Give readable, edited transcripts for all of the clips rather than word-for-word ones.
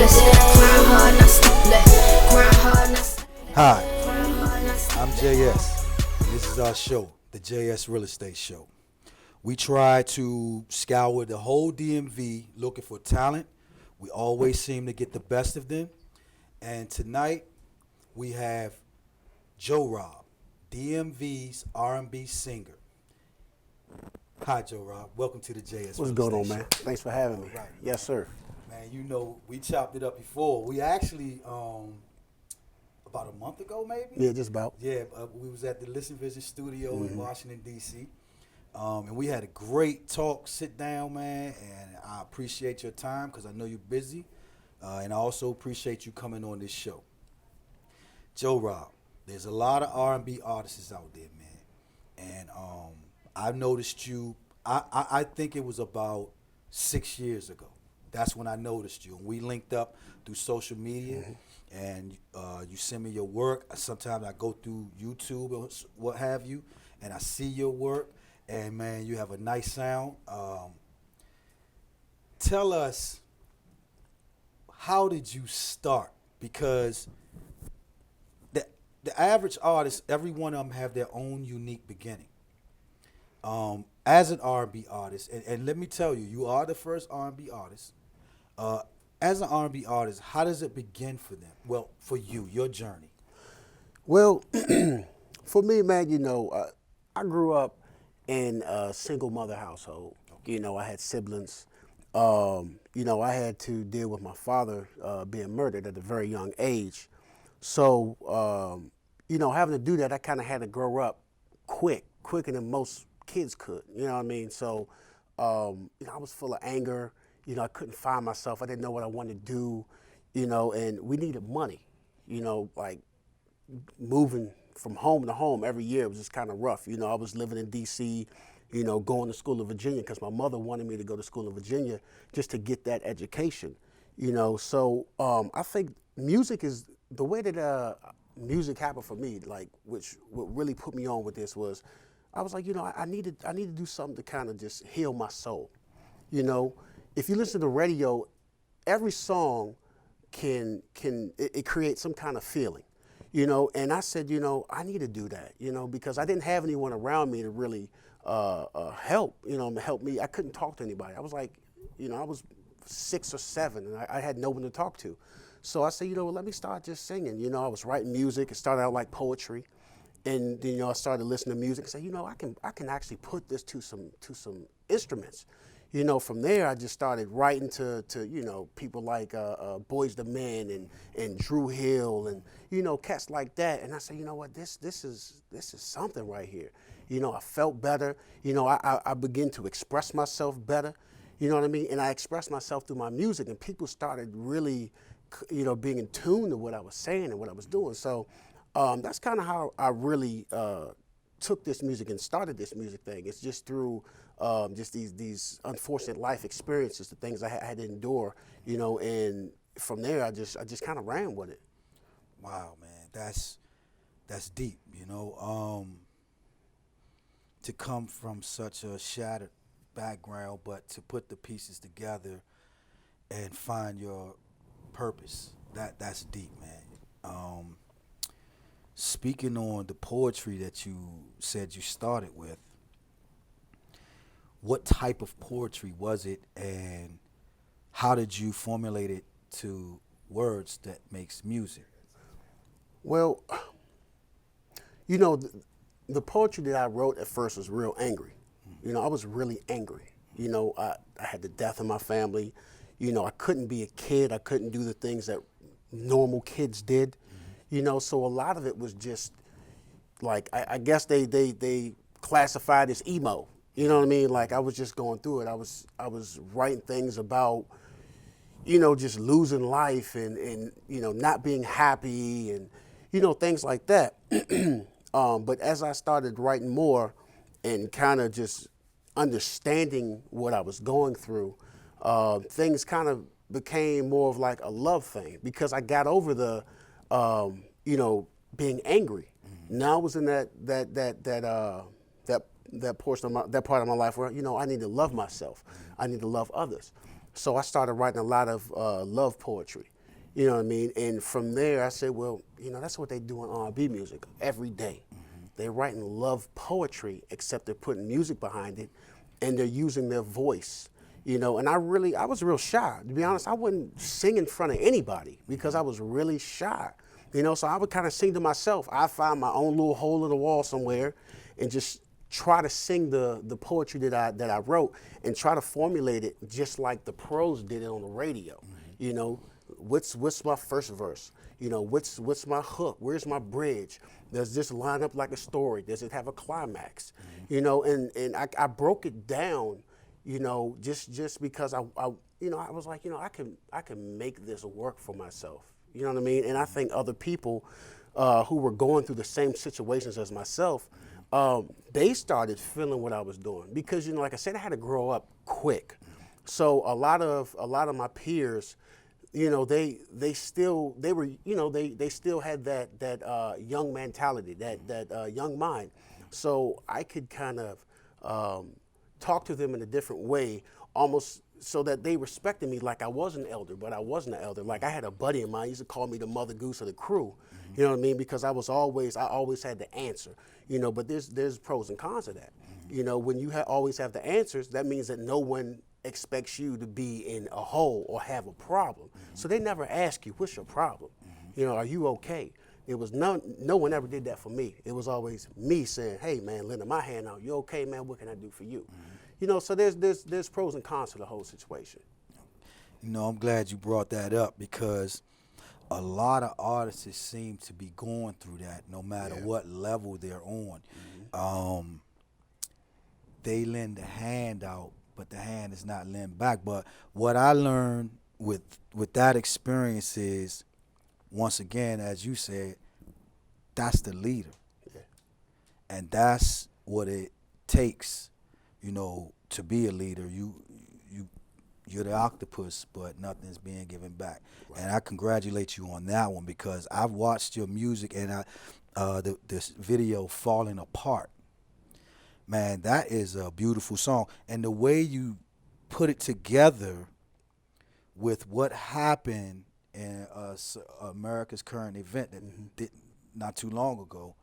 Grind hard, not stop. Grind hard, not stop. Hi, I'm JS. This is our show, the JS Real Estate Show. We try to scour the whole DMV looking for talent. We always seem to get the best of them. And tonight we have Jorob, DMV's R&B singer. Hi, Jorob. Welcome to the JS. What's going on, man? Thanks for having me. Right. Yes, sir. Man, you know, we chopped it up before. We actually, about a month ago, maybe? Yeah, just about. Yeah, we was at the Listen Vision studio in Washington, D.C., and we had a great talk, sit down, man, and I appreciate your time because I know you're busy, and I also appreciate you coming on this show. Jorob, there's a lot of R&B artists out there, man, and I've noticed you, I think it was about 6 years ago. That's when I noticed you, and we linked up through social media, and you send me your work. Sometimes I go through YouTube or what have you, and I see your work, and man, you have a nice sound. Tell us, how did you start? Because the average artist, every one of them have their own unique beginning. As an R&B artist, and let me tell you, you are the first R&B artist. As an R&B artist, how does it begin for them? Well, for you, your journey. Well, for me, man, you know, I grew up in a single mother household. Okay. You know, I had siblings. You know, I had to deal with my father being murdered at a very young age. So, you know, having to do that, I kind of had to grow up quicker than most kids could. You know what I mean? So, you know, I was full of anger. You know, I couldn't find myself. I didn't know what I wanted to do, you know, and we needed money, you know, like moving from home to home every year was just kind of rough. You know, I was living in D.C., you know, going to school in Virginia because my mother wanted me to go to school in Virginia just to get that education, you know. So I think music is the way that music happened for me, like, which what really put me on with this was I was like, you know, I need to do something to kind of just heal my soul, you know. If you listen to the radio, every song can create some kind of feeling, you know. And I said, you know, I need to do that, you know, because I didn't have anyone around me to really help, you know, help me. I couldn't talk to anybody. I was like, you know, I was 6 or 7, and I had no one to talk to. So I said, you know, let me start just singing. You know, I was writing music. It started out like poetry, and then, you know, I started listening to music and said, you know, I can actually put this to some instruments. You know, from there, I just started writing to you know, people like Boys the Men and Dru Hill and, you know, cats like that. And I said, you know what, this is something right here. You know, I felt better. You know, I began to express myself better. You know what I mean? And I expressed myself through my music, and people started really, you know, being in tune to what I was saying and what I was doing. So that's kind of how I really took this music and started this music thing. It's just through just these unfortunate life experiences, the things I had to endure, you know, and from there I just kind of ran with it. Wow, man, that's deep, you know. To come from such a shattered background, but to put the pieces together and find your purpose, that's deep, man. Speaking on the poetry that you said you started with, what type of poetry was it, and how did you formulate it to words that makes music? Well, you know, the poetry that I wrote at first was real angry. You know, I was really angry. You know, I had the death in my family. You know, I couldn't be a kid. I couldn't do the things that normal kids did. You know, so a lot of it was just like, I guess they classified as emo. You know what I mean? Like, I was just going through it. I was writing things about, you know, just losing life and you know, not being happy and, you know, things like that. But as I started writing more and kind of just understanding what I was going through, things kind of became more of like a love thing because I got over the, you know, being angry. Now I was in that portion of that part of my life where, you know, I need to love myself. I need to love others. So I started writing a lot of love poetry. You know what I mean? And from there, I said, well, you know, that's what they do in R&B music every day. They're writing love poetry, except they're putting music behind it, and they're using their voice. You know, and I was real shy. To be honest, I wouldn't sing in front of anybody because I was really shy. You know, so I would kind of sing to myself. I find my own little hole in the wall somewhere and just try to sing the poetry that I wrote and try to formulate it just like the pros did it on the radio. You know, what's my first verse? You know, what's my hook? Where's my bridge? Does this line up like a story? Does it have a climax? You know, and I broke it down, you know, just because I you know, I was like, you know, I can make this work for myself. You know what I mean? And I think other people who were going through the same situations as myself, they started feeling what I was doing because, you know, like I said, I had to grow up quick. So a lot of my peers, you know, they still had that young mentality, that young mind. So I could kind of talk to them in a different way, almost so that they respected me like I was an elder, but I wasn't an elder. Like I had a buddy of mine, he used to call me the mother goose of the crew. You know what I mean? Because I always had the answer. You know, but there's pros and cons of that. You know, when you always have the answers, that means that no one expects you to be in a hole or have a problem. So they never ask you, what's your problem? You know, are you okay? It was no one ever did that for me. It was always me saying, hey man, lending my hand out. You okay, man? What can I do for you? You know, so there's pros and cons to the whole situation. You know, I'm glad you brought that up because a lot of artists seem to be going through that no matter what level they're on. They lend a hand out, but the hand is not lent back. But what I learned with that experience is, once again, as you said, that's the leader. Yeah. And that's what it takes, you know, to be a leader. You're the octopus, but nothing's being given back. Right. And I congratulate you on that one because I've watched your music and this video, Falling Apart. Man, that is a beautiful song. And the way you put it together with what happened in America's current event that did not too long ago,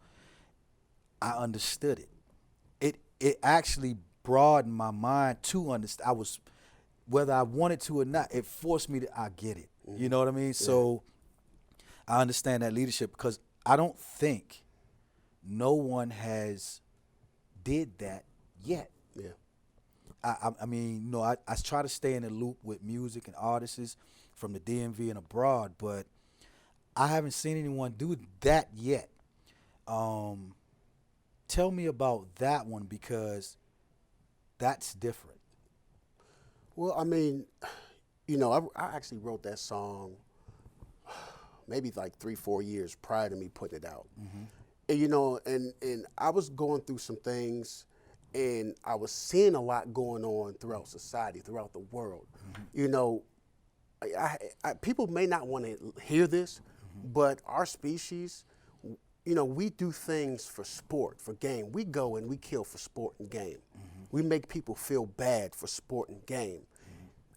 I understood it. It actually broadened my mind to understand. Whether I wanted to or not, it forced me to, I get it. You know what I mean? Yeah. So I understand that leadership because I don't think no one has did that yet. Yeah. I mean, you know, I try to stay in the loop with music and artists from the DMV and abroad, but I haven't seen anyone do that yet. Tell me about that one because that's different. Well, I mean, you know, I actually wrote that song maybe like 3-4 years prior to me putting it out. And, you know, and I was going through some things and I was seeing a lot going on throughout society, throughout the world. You know, people may not want to hear this, but our species, you know, we do things for sport, for game. We go and we kill for sport and game. We make people feel bad for sport and game.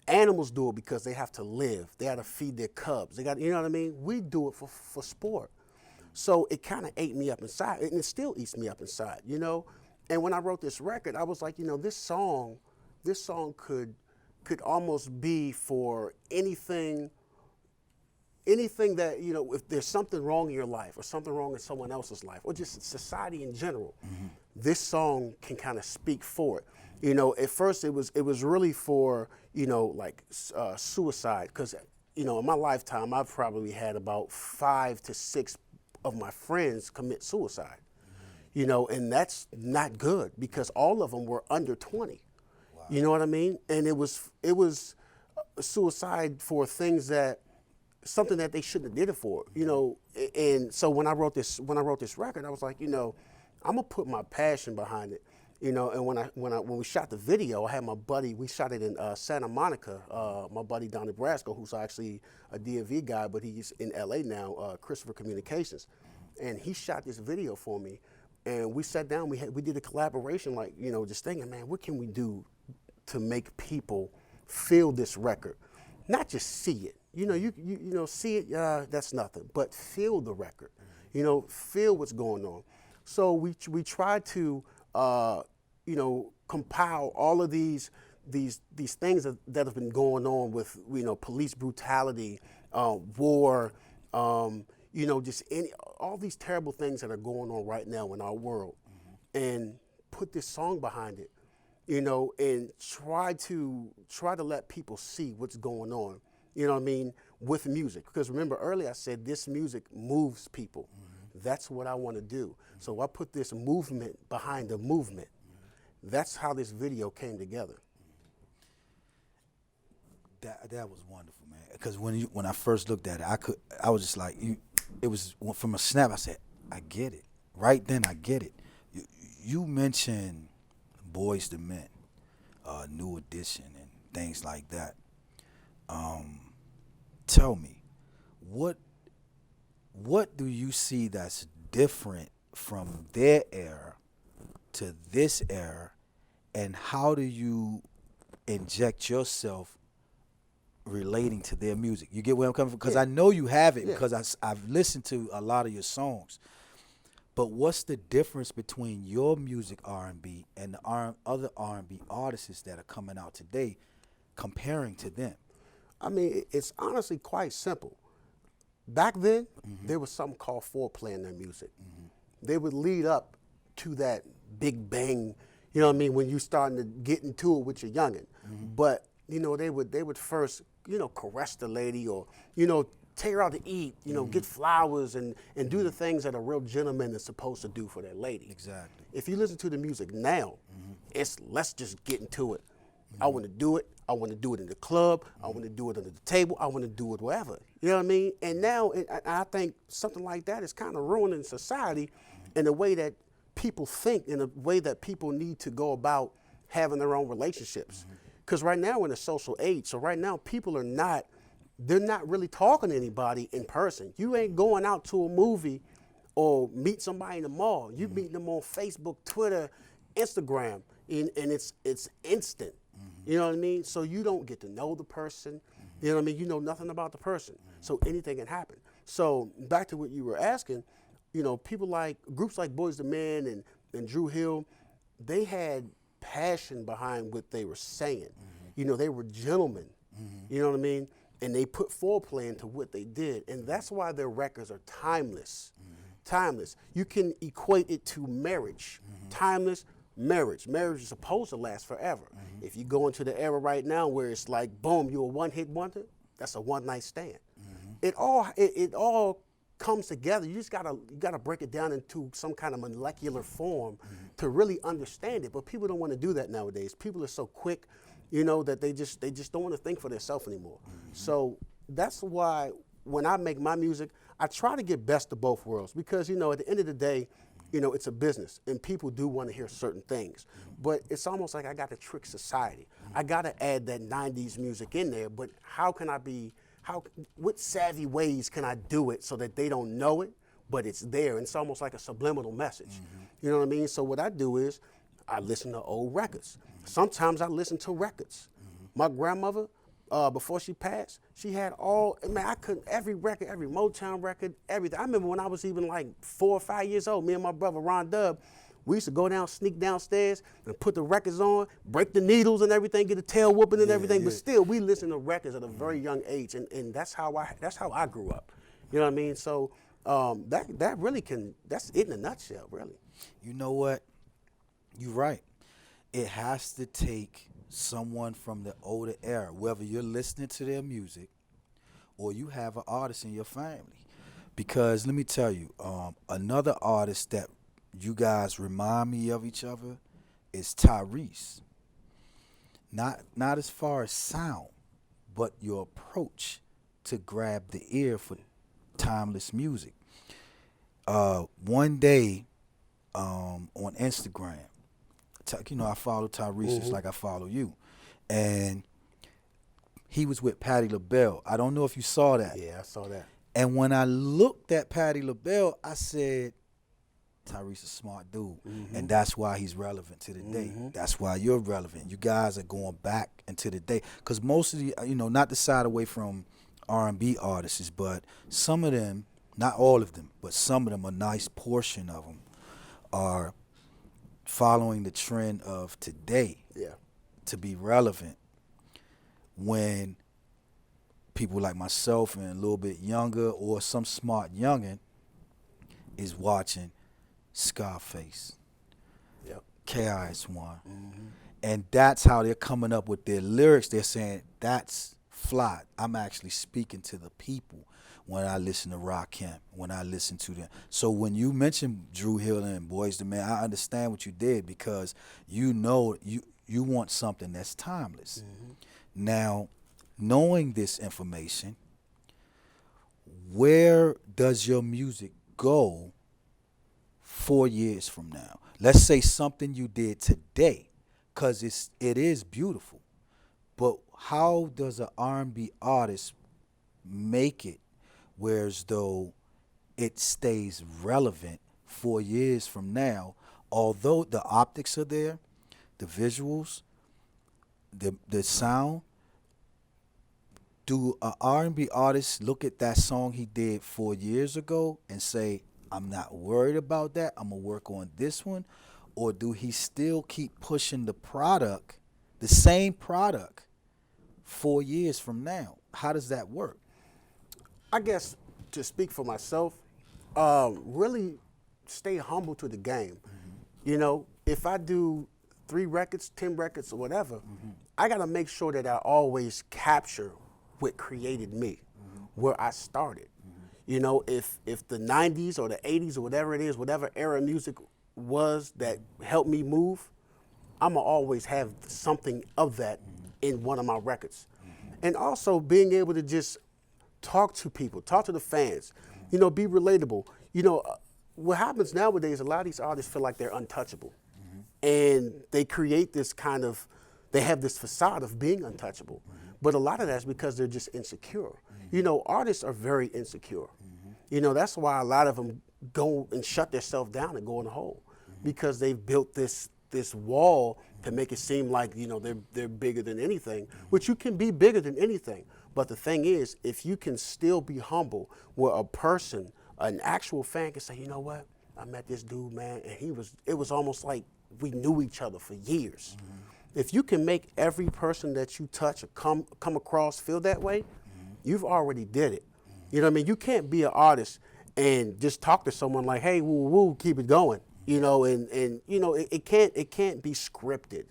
Animals do it because they have to live. They got to feed their cubs. They got, you know what I mean? We do it for sport. So it kind of ate me up inside, and it still eats me up inside, you know? And when I wrote this record, I was like, you know, this song could almost be for anything that, you know, if there's something wrong in your life or something wrong in someone else's life or just society in general, this song can kind of speak for it. You know, at first it was really for, you know, like suicide, because, you know, in my lifetime, I've probably had about 5 to 6 of my friends commit suicide, you know, and that's not good because all of them were under 20. Wow. You know what I mean? And it was suicide for things something that they shouldn't have did it for, you know. And so when I wrote this record, I was like, you know, I'm gonna put my passion behind it, you know. And when we shot the video, I had my buddy. We shot it in Santa Monica. My buddy down in Nebraska, who's actually a DMV guy, but he's in LA now, Christopher Communications, and he shot this video for me. And we sat down. We did a collaboration, like, you know, just thinking, man, what can we do to make people feel this record, not just see it. You know, you know, see it, that's nothing. But feel the record. You know, feel what's going on. So we try to, you know, compile all of these things that have been going on with, you know, police brutality, war, you know, just all these terrible things that are going on right now in our world, and put this song behind it, you know, and try to let people see what's going on, you know what I mean, with music. Because remember earlier I said this music moves people. That's what I want to do. So I put this movement behind the movement. That's how this video came together. That was wonderful, man. Because when I first looked at it, I was just like, it was from a snap. I said, I get it. Right then, I get it. You mentioned Boys to Men, New Edition, and things like that. Tell me, what do you see that's different from their era to this era, and how do you inject yourself relating to their music? You get where I'm coming from? Because I know you have it, because I've listened to a lot of your songs. But what's the difference between your music R&B and the other R&B artists that are coming out today, comparing to them? I mean, it's honestly quite simple. Back then, there was something called foreplay in their music. They would lead up to that big bang, you know what I mean, when you starting to get into it with your youngin'. But, you know, they would first, you know, caress the lady, or, you know, take her out to eat, you know, get flowers and do the things that a real gentleman is supposed to do for that lady. Exactly. If you listen to the music now, it's let's just get into it. I want to do it. I want to do it in the club. I want to do it under the table. I want to do it wherever. You know what I mean? And now I think something like that is kind of ruining society in the way that people think, in a way that people need to go about having their own relationships. Because right now we're in a social age. So right now people they're not really talking to anybody in person. You ain't going out to a movie or meet somebody in the mall. You meet them on Facebook, Twitter, Instagram, and it's instant. You know what I mean? So you don't get to know the person. You know what I mean? You know nothing about the person. So anything can happen. So back to what you were asking, you know, groups like Boys to Men and Dru Hill, they had passion behind what they were saying. You know, they were gentlemen. You know what I mean? And they put foreplay into what they did. And that's why their records are timeless. Timeless. You can equate it to marriage. Timeless. Marriage is supposed to last forever. If you go into the era right now where it's like, boom, you're a one-hit wonder, that's a one-night stand. It all comes together. You just gotta break it down into some kind of molecular form to really understand it. But people don't want to do that nowadays. People are so quick, you know, that they just don't want to think for themselves anymore. So that's why when I make my music, I try to get best of both worlds, because, you know, at the end of the day, you know, it's a business and people do want to hear certain things. But it's almost like I got to trick society. I got to add that 90s music in there, but what savvy ways can I do it so that they don't know it, but it's there? And it's almost like a subliminal message. You know what I mean? So what I do is I listen to old records. Sometimes I listen to records. My grandmother, before she passed, she had every record, every Motown record, everything. I remember when I was even like 4 or 5 years old, me and my brother Ron Dub, we used to sneak downstairs and put the records on, break the needles and everything, get a tail whooping and everything. But still, we listen to records at a very young age, and that's how I grew up. You know what I mean? So that's it in a nutshell, really. You know what? You're right. It has to take someone from the older era, whether you're listening to their music or you have an artist in your family. Because let me tell you, another artist that you guys remind me of each other is Tyrese. Not as far as sound, but your approach to grab the ear for timeless music. One day on Instagram, you know, I follow Tyrese just like I follow you. And he was with Patti LaBelle. I don't know if you saw that. Yeah, I saw that. And when I looked at Patti LaBelle, I said, Tyrese a smart dude. And that's why he's relevant to the day. That's why you're relevant. You guys are going back into the day. Because most of the, you know, not to side away from R&B artists, but some of them, not all of them, but some of them, a nice portion of them, are following the trend of today Yeah. to be relevant when people like myself and a little bit younger or some smart youngin is watching Scarface, Yep. KRS-One. And that's how they're coming up with their lyrics. They're saying, that's fly. I'm actually speaking to the people when I listen to Rakim, when I listen to them. So when you mention Dru Hill and Boyz II Men, I understand what you did because you know you want something that's timeless. Now, knowing this information, where does your music go 4 years from now? Let's say something you did today, because it is beautiful. But how does an R&B artist make it whereas though it stays relevant 4 years from now, although the optics are there, the visuals, the sound? Do an R&B artist look at that song he did 4 years ago and say, I'm not worried about that, I'm going to work on this one? Or do he still keep pushing the product, the same product, 4 years from now? How does that work? I guess to speak for myself, really stay humble to the game. You know, if I do 3 records, 10 records, or whatever, I got to make sure that I always capture what created me, where I started. You know, if the 90s or the 80s or whatever it is, whatever era of music was that helped me move, I'm going to always have something of that in one of my records. And also being able to just talk to people, talk to the fans, you know, be relatable. You know, what happens nowadays, a lot of these artists feel like they're untouchable. And they create this kind of, they have this facade of being untouchable. But a lot of that's because they're just insecure. You know, artists are very insecure. You know, that's why a lot of them go and shut themselves down and go in a hole, because they've built this wall to make it seem like, you know, they're bigger than anything, which you can be bigger than anything. But the thing is, if you can still be humble, where a person, an actual fan can say, you know what, I met this dude, man, and it was almost like we knew each other for years. If you can make every person that you touch or come across feel that way, you've already did it. You know what I mean? You can't be an artist and just talk to someone like, hey, woo, woo, keep it going. You know, and you know, it can't be scripted.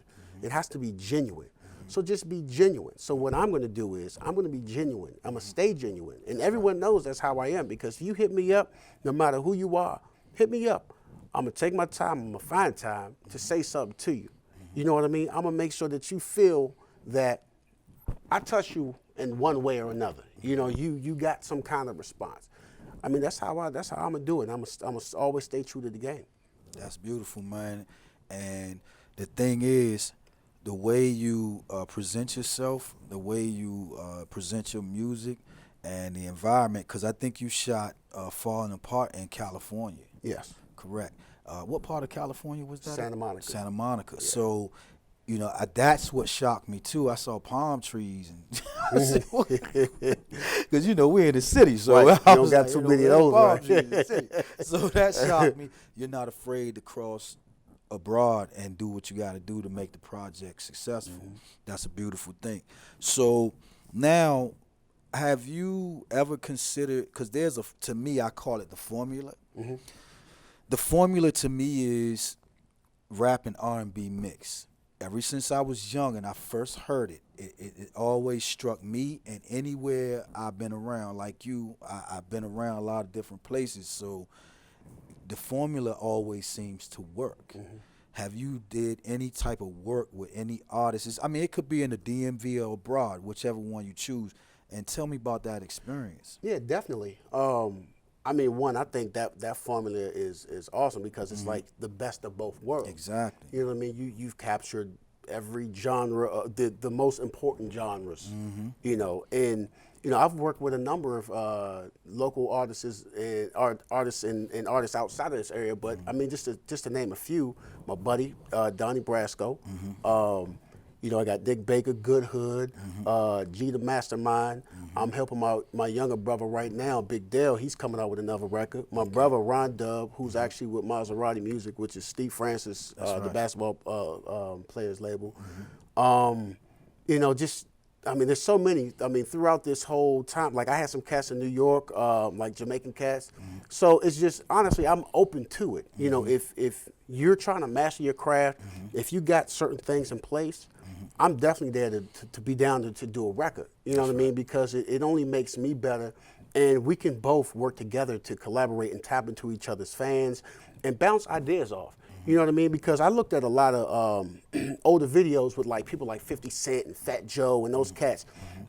It has to be genuine. So just be genuine. So what I'm going to do is I'm going to be genuine. I'm going to stay genuine. And everyone knows that's how I am, because if you hit me up, no matter who you are, hit me up. I'm going to take my time. I'm going to find time to say something to you. You know what I mean? I'm going to make sure that you feel that I touch you in one way or another. You know, you got some kind of response. I mean, that's how I'm going to do it. I'm going to always stay true to the game. That's beautiful, man. And the thing is, the way you present yourself, the way you present your music, and the environment, because I think you shot Falling Apart in California. Yes. Correct. What part of California was that? Santa Monica. Santa Monica. Yeah. So, you know, that's what shocked me too. I saw palm trees, and because you know we're in the city, so Right. I You don't was got like, too you know, many of we're those, palm right? trees in the city. So that shocked me. You're not afraid to cross abroad and do what you got to do to make the project successful. That's a beautiful thing. So now, have you ever considered? Because there's to me, I call it the formula. The formula to me is rap and R&B mix. Ever since I was young and I first heard it, it always struck me, and anywhere I've been around, like you, I've been around a lot of different places, so the formula always seems to work. Have you did any type of work with any artists? I mean, it could be in the DMV or abroad, whichever one you choose, and tell me about that experience. Yeah, definitely. I mean, one, I think that formula is awesome, because it's like the best of both worlds. Exactly. You know what I mean? You've captured every genre, the most important genres. You know, and you know, I've worked with a number of local artists and artists and artists outside of this area. But I mean, just to name a few, my buddy Donnie Brasco. You know, I got Dick Baker, Good Hood, G the Mastermind. I'm helping my younger brother right now, Big Dale. He's coming out with another record. My brother, Ron Dub, who's actually with Maserati Music, which is Steve Francis, the basketball players label. You know, just, I mean, there's so many. I mean, throughout this whole time, like I had some cats in New York, like Jamaican cats. So it's just, honestly, I'm open to it. You know, if you're trying to master your craft, if you got certain things in place, I'm definitely there to be down to do a record. You know what I mean? Because it only makes me better, and we can both work together to collaborate and tap into each other's fans and bounce ideas off. You know what I mean? Because I looked at a lot of older videos with like people like 50 Cent and Fat Joe and those cats,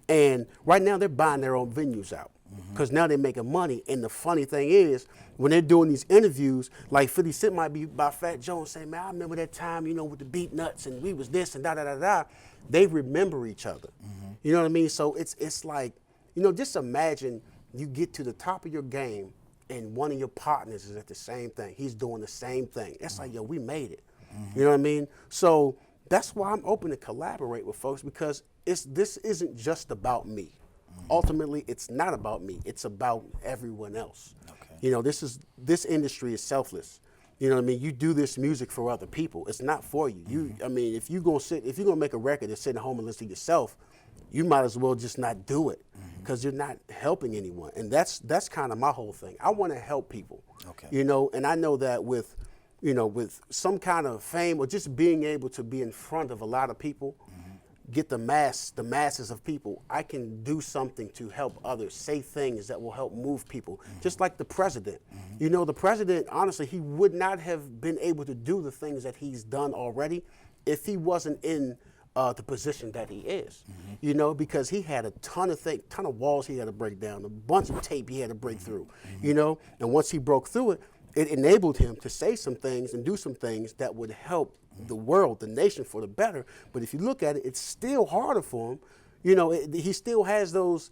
and right now they're buying their own venues out because now they're making money. And the funny thing is, when they're doing these interviews, like 50 Cent might be by Fat Joe and say, man, I remember that time, you know, with the beat nuts and we was this and da da da da. They remember each other. You know what I mean? So it's like, you know, just imagine you get to the top of your game and one of your partners is at the same thing. He's doing the same thing. It's like, yo, we made it. You know what I mean? So that's why I'm open to collaborate with folks, because this isn't just about me. Ultimately, it's not about me. It's about everyone else. You know, this industry is selfless. You know what I mean? You do this music for other people. It's not for you. I mean, if you're gonna make a record and sit at home and listen to yourself, you might as well just not do it, because you're not helping anyone. And that's kind of my whole thing. I want to help people. You know, and I know that with some kind of fame or just being able to be in front of a lot of people, get the masses of people, I can do something to help others, say things that will help move people. Just like the president. You know, the president, honestly, he would not have been able to do the things that he's done already if he wasn't in the position that he is. You know, because he had a ton of walls he had to break down, a bunch of tape he had to break through, you know, and once he broke through it, it enabled him to say some things and do some things that would help the world, the nation, for the better. But if you look at it, it's still harder for him. You know, he still has those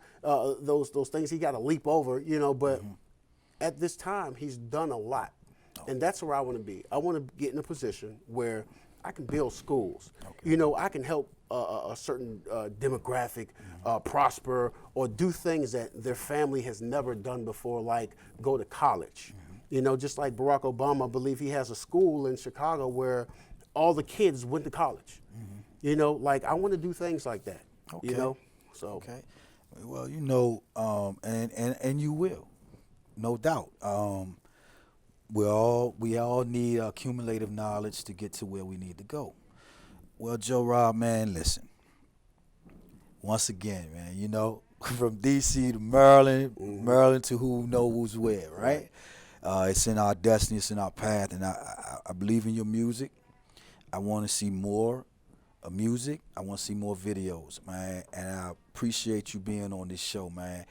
things he got to leap over. You know, but at this time, he's done a lot, and that's where I want to be. I want to get in a position where I can build schools. You know, I can help a certain demographic prosper or do things that their family has never done before, like go to college. You know, just like Barack Obama, I believe he has a school in Chicago where all the kids went to college. You know, like I want to do things like that. You know, so. Well, you know, and you will, no doubt. We all need accumulative knowledge to get to where we need to go. Well, Jorob, man, listen. Once again, man, you know, from D.C. to Maryland, Maryland to who knows where, right? It's in our destiny, it's in our path, and I believe in your music. I want to see more music. I want to see more videos, man, and I appreciate you being on this show, man.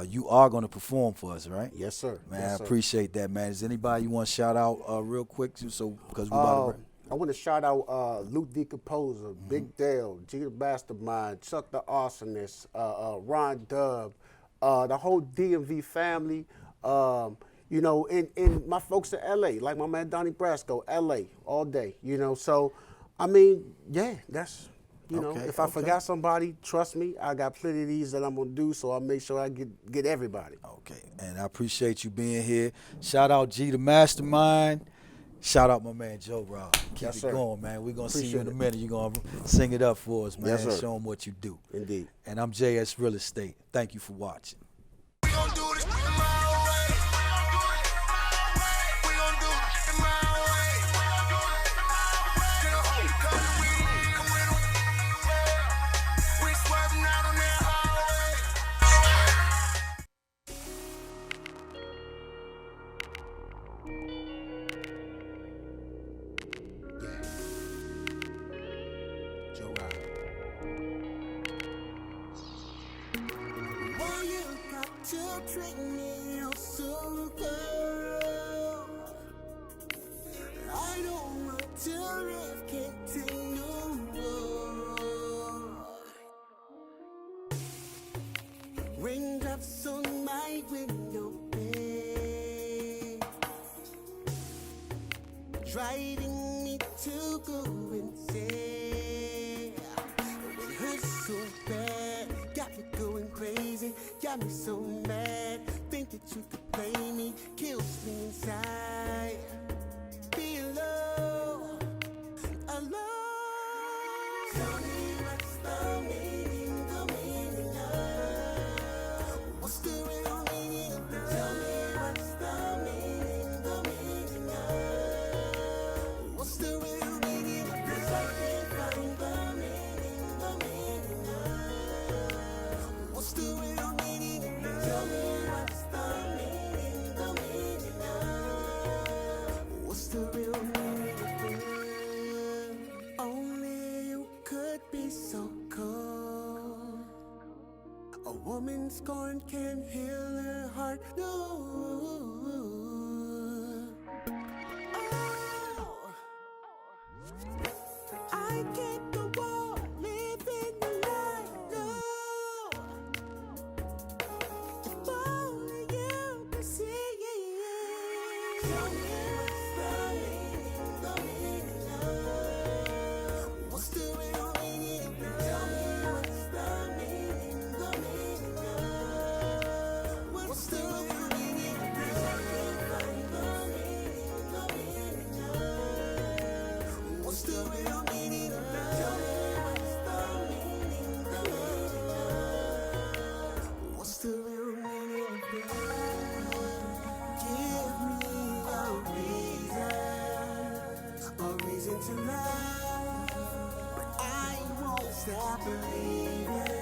You are going to perform for us, right? Yes, sir. Man, yes, I sir. appreciate that, man. Is anybody you want to shout out real quick? So, because we about to. I want to shout out Luke the Composer, Big Dale, G the Mastermind, Chuck the Arsonist, Ron Dub, the whole DMV family. You know, and my folks in L.A., like my man Donnie Brasco, L.A. all day. You know, so I mean, yeah, that's. You know, if I forgot somebody, trust me, I got plenty of these that I'm gonna do, so I'll make sure I get everybody. Okay, and I appreciate you being here. Shout out G the Mastermind. Shout out my man Jorob. Keep it going, man. We're gonna see you in a minute. You're gonna sing it up for us, man. Yes, sir. Show them what you do. Indeed. And I'm JS Real Estate. Thank you for watching. We gon' do this my way. We gon' do it my way. Come with it, come with it. We swerving out on that highway. Why you got to treat me so good? I don't want to live, can't take no more. Raindrops on my window pane, driving me to go insane. got me so mad. Think that you could play me, kills me inside. Be alone, alone. Tell me what's the meaning of what's the real meaning of love? Tell me what's the meaning of what's the real meaning of love? 'Cause I can't find the meaning of what's the real meaning of love? Tell me what's the meaning of what's the real meaning of love? Only you could be so cold. A woman scorned can heal her heart. No. Oh. I can't go on living the life. No. If only you could see it. Tell me what's the meaning of what's the real meaning of love? Tell me what's the meaning of what's the real meaning of love? I can't find the meaning of what's the real meaning of love? Tell me what's the meaning of what's the real meaning of love? Give me a reason to love, but I won't stop believing.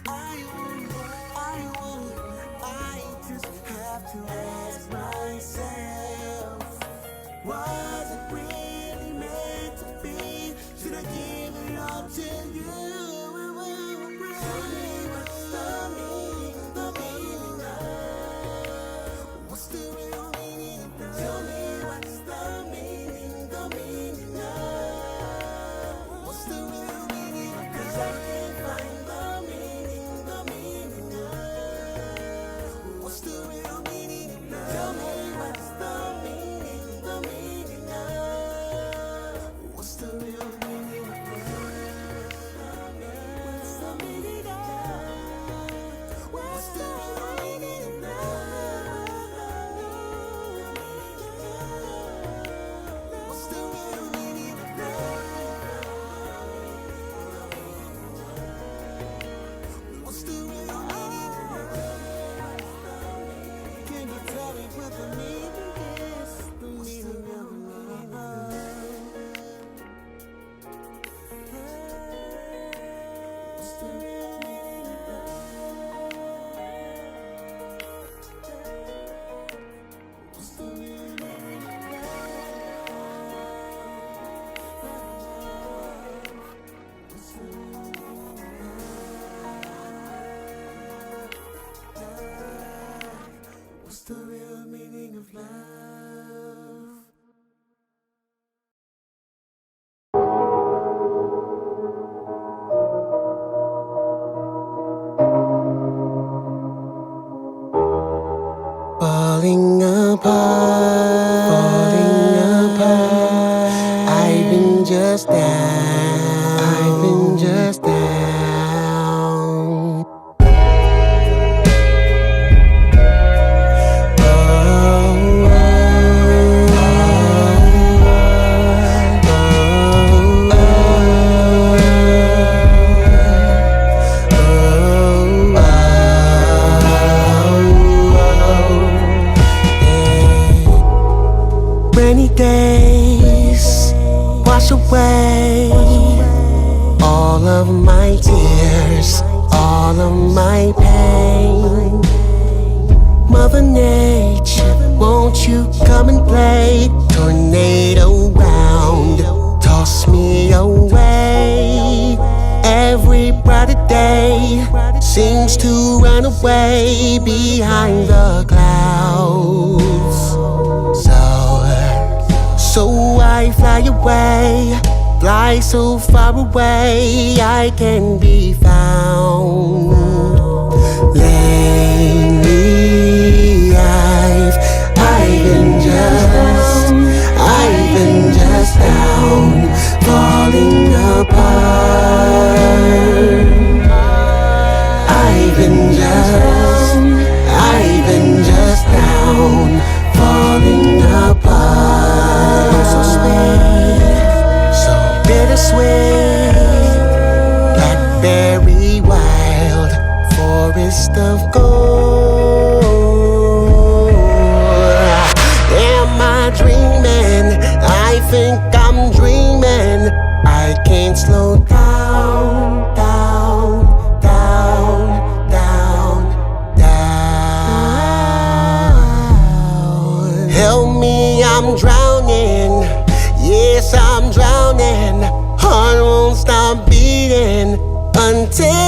I just have to ask myself, was it really meant to be? Should I give it all to you? Tell me what's the meaning of what's the real meaning of love? Tell me what's the meaning of what's the real meaning of love? 'Cause I can't find the meaning of what's the real meaning of love? Tell me what's the meaning of what's the real meaning of love? What's the meaning of what's the real meaning of love? What's the real meaning of love? What's the real meaning of love? Can you tell me what the meaning is? The meaning of love. What's the real meaning of love? What's the real meaning of love? What's the real meaning of love? What's the real meaning of love? Falling apart, I've been just down. Rainy days wash away all of my tears, all of my pain. Mother Nature, won't you come and play? Tornado round, toss me away. Every brighter day seems to run away behind the clouds. So I fly away, fly so far away I can be found. Lately I've been just down, falling apart. I've been just until